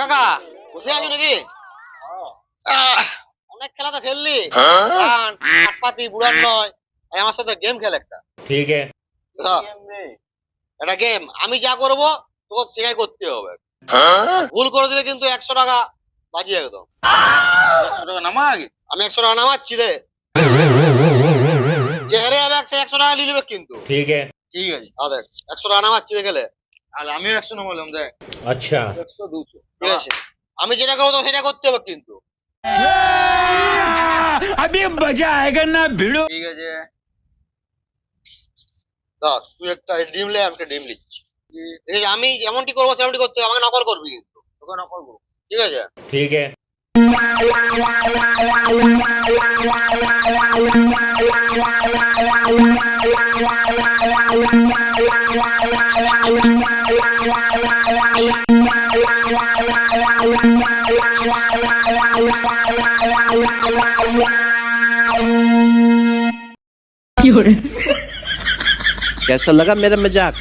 কাকা বসে আছো নাকি? অনেক খেলা তো খেললি, পাতি বুড়ার নয়, আমার সাথে গেম খেল একটা। ठीक है। একটা গেম আমি যা করবো তোকে সেটাই করতে হবে। ভুল করে দিলে কিন্তু 100 টাকা বাজি একদম। 100 টাকা নামা আগে। আমি 100 টাকা নামাচ্ছি রে, যে হেরে যাবে সে 100 টাকা নিয়ে নেবে কিন্তু। ठीक है। ঠিক আছে, দেখ 100 টাকা নামাচ্ছি রে খেলে। আর আমিও 100 নামালাম। দেখ अच्छा 100 200 ঠিক আছে, আমি যেটা করবো তো সেটা করতে হবে কিন্তু। अभी मजा आएगा ना भिड़ो। ঠিক আছে। দেখ তুই একটা ডিম লে, আমি একটা ডিম নিচ্ছি। ঠিক আছে, আমি যেমনটি করবো সেমনটি করতে হবে, আমাকে নকল করবি কিন্তু। তোকে নকল করবো। ঠিক আছে ठीक है। कैसा लगा मेरा मजाक?